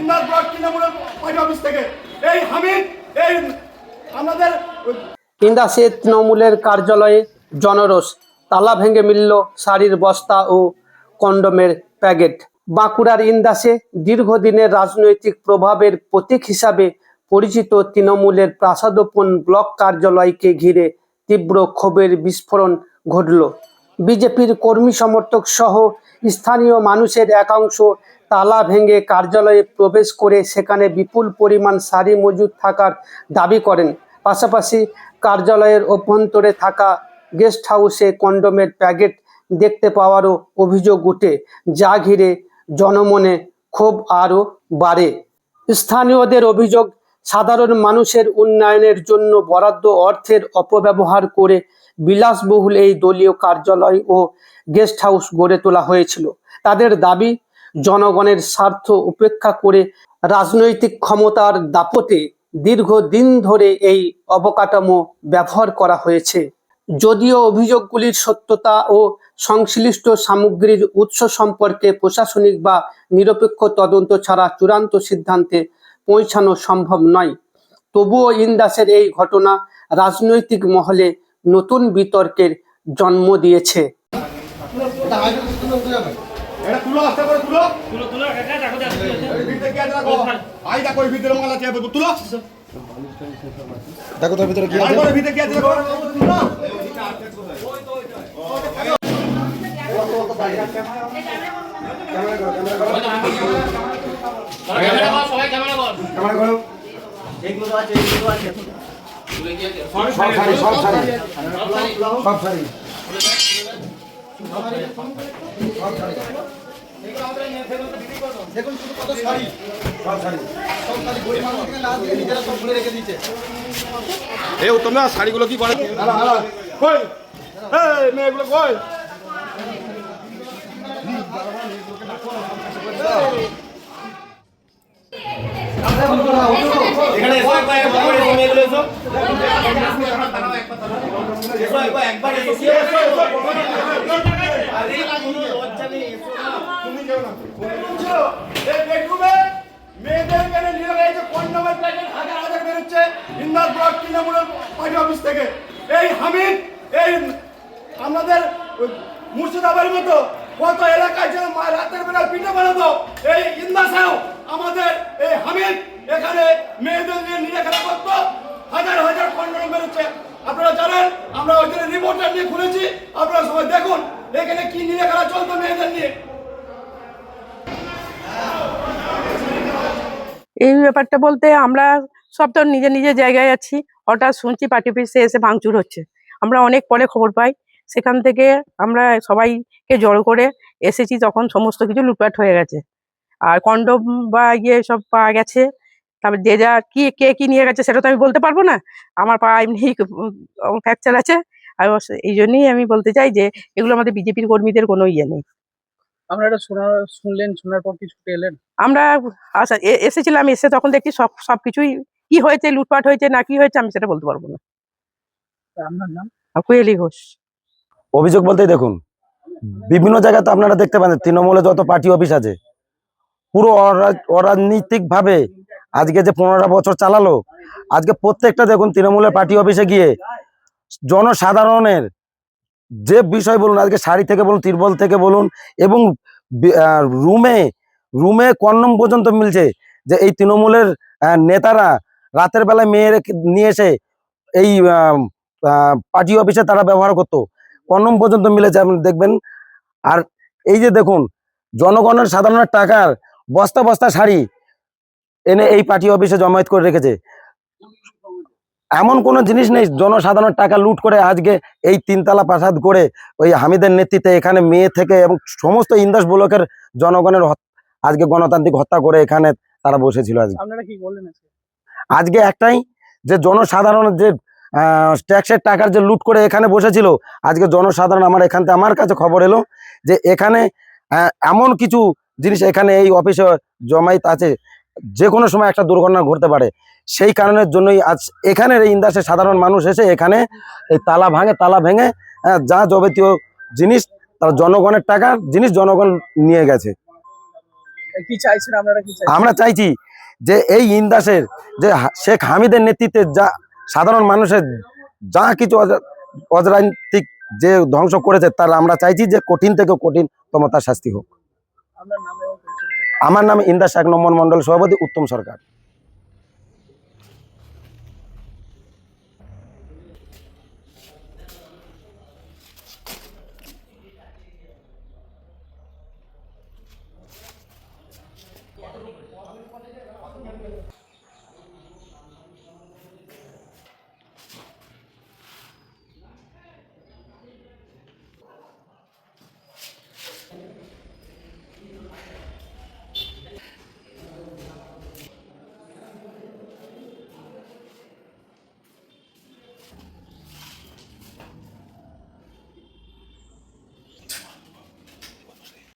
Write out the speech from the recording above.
Indas block তৃণমূলের party office থেকে এই হামিদ এই আমাদের ইন্দাসে তৃণমূলের কার্যালয়ে জনরোষ, তালা ভেঙে মিলল শাড়ির বস্তা ও কন্ডোমের প্যাকেট। বাঁকুড়ার ইন্দাসে দীর্ঘদিনের রাজনৈতিক প্রভাবের প্রতীক হিসাবে পরিচিত তৃণমূলের প্রাসাদোপন ব্লক কার্যালয়কে ঘিরে তীব্র ক্ষোভের বিস্ফোরণ ঘটল। বিজেপির কর্মী সমর্থক সহ স্থানীয় মানুষের একাংশ তালা ভেঙে কার্যালয়ে প্রবেশ করে সেখানে বিপুল পরিমাণ শাড়ি মজুদ থাকার দাবি করেন। পাশাপাশি কার্যালয়ের অভ্যন্তরে থাকা গেস্ট হাউসে কন্ডোমের প্যাকেট দেখতে পাওয়ারও অভিযোগ ওঠে, যা ঘিরে জনমনে ক্ষোভ আরও বাড়ে। স্থানীয়দের অভিযোগ, সাধারণ মানুষের উন্নয়নের জন্য বরাদ্দ অর্থের অপব্যবহার করে বিলাসবহুল এই দলীয় কার্যালয় ও গেস্ট হাউস গড়ে তোলা হয়েছিল। তাদের দাবি, জনগণের স্বার্থ উপেক্ষা করে রাজনৈতিক ক্ষমতার দাপটে দীর্ঘদিন ধরে এই অবকাঠামো ব্যবহার করা হয়েছে। যদিও অভিযোগগুলির সত্যতা ও সংশ্লিষ্ট সামগ্রীর উৎস সম্পর্কে প্রশাসনিক বা নিরপেক্ষ তদন্ত ছাড়া চূড়ান্ত সিদ্ধান্তে পৌঁছানো সম্ভব নয়, তবুও ইন্দাসের এই ঘটনা রাজনৈতিক মহলে নতুন বিতর্কের জন্ম দিয়েছে। দেখো তোর ভিতরে কি আছে, তোমরা শাড়িগুলো কি করে মেয়েগুলো কই ইন্দাস ব্লক তৃণমূলের পার্টি অফিস থেকে এই হামিদ এই আমাদের মুর্শিদাবাদের মতো কত এলাকায় যেন রাতের বেলা পিঠে বানাতো, এই ইন্দাসেও আমাদের এই হামিদ এখানে মেয়েদের নিয়ে নিয়ে খেলা করতো, হাজার হাজার কন্ডোম বেরোচ্ছে। আপনারা জানেন, আমরা ওই জন্য রিপোর্টার নিয়ে খুলেছি, আপনারা সবাই দেখুন এখানে কি নিয়ে খেলা চলতো মেয়েদের নিয়ে। এই ব্যাপারটা বলতে আমরা সব তো নিজের নিজের জায়গায় আছি, হঠাৎ শুনছি পার্টি অফিসে এসে ভাঙচুর হচ্ছে। আমরা অনেক পরে খবর পাই, সেখান থেকে আমরা সবাইকে জড়ো করে এসেছি, তখন সমস্ত কিছু লুটপাট হয়ে গেছে। আর কন্ডোম বা সব পাওয়া গেছে। তারপর যে যা কে কি নিয়ে গেছে সেটা তো আমি বলতে পারবো না, আমার পা এমনি ফ্র্যাকচার আছে। আর এই জন্যই আমি বলতে চাই যে এগুলো আমাদের বিজেপির কর্মীদের কোনো ইয়ে নেই। আপনারা শুনলেন, শোনার পর কিছু পেলেন? আমরা এসেছিলাম, এসে তখন দেখছি সবকিছুই কি হয়েছে, লুটপাট হয়েছে না কি হয়েছে আমি সেটা বলতে পারবো না। আপনার নাম? কোয়েলি ঘোষ। অভিযোগ বলতে দেখুন, বিভিন্ন জায়গাতে আপনারা দেখতে পাচ্ছেন তৃণমূলে যত পার্টি অফিস আছে পুরো অরাজনৈতিক ভাবে আজকে যে 15 বছর চালালো, আজকে প্রত্যেকটা দেখুন তৃণমূলের পার্টি অফিসে গিয়ে জনসাধারণের যে বিষয় বলুন, আজকে শাড়ি থেকে বলুন, তিরপল থেকে বলুন, এবং রুমে রুমে কন্ডম পর্যন্ত মিলছে, যে এই তৃণমূলের নেতারা রাতের বেলায় মেয়ের নিয়ে এসে এই পার্টি অফিসে তারা ব্যবহার করতো, কন্ডম পর্যন্ত মিলেছে আপনি দেখবেন। আর এই যে দেখুন জনগণের সাধারণের টাকার বস্তা বস্তা শাড়ি এনে এই পার্টি অফিসে জমায়েত করে রেখেছে। এমন কোনো জিনিস নেই জনসাধারণের টাকা লুট করে আজকে এই 3 তলা প্রাসাদ করে ওই হামিদের নেতৃত্বে এখানে মেয়ে থেকে এবং সমস্ত ইন্দাস ব্লকের জনগণের আজকে গণতান্ত্রিক হত্যা করে এখানে তারা বসেছিল। আজকে আপনারা কি বললেন? আজকে একটাই, যে জনসাধারণের যে ট্যাক্সের টাকার যে লুট করে এখানে বসেছিল, আজকে জনসাধারণ আমার কাছে খবর এলো যে এখানে এমন কিছু জিনিস এখানে এই অফিসে জমায়েত আছে, যে কোনো সময় একটা দুর্ঘটনা ঘটতে পারে। সেই কারণের জন্যই আজ এখানের এই ইন্দাসের সাধারণ মানুষ এসে এখানে এই তালা ভেঙে যা যাবতীয় জিনিস তার জনগণের টাকার জিনিস জনগণ নিয়ে গেছে। কি চাইছেন আপনারা, কি চাইছেন? আমরা চাইছি যে এই ইন্দাসের যে শেখ হামিদের নেতৃত্বে যা সাধারণ মানুষের যা কিছু অরাজনৈতিক যে ধ্বংস করেছে তার আমরা চাইছি যে কঠিন থেকে কঠিনতম তার শাস্তি হোক। আপনার নামে আমার নাম ইন্দাস 1 নম্বর মন্ডল সভাপতি উত্তম সরকার।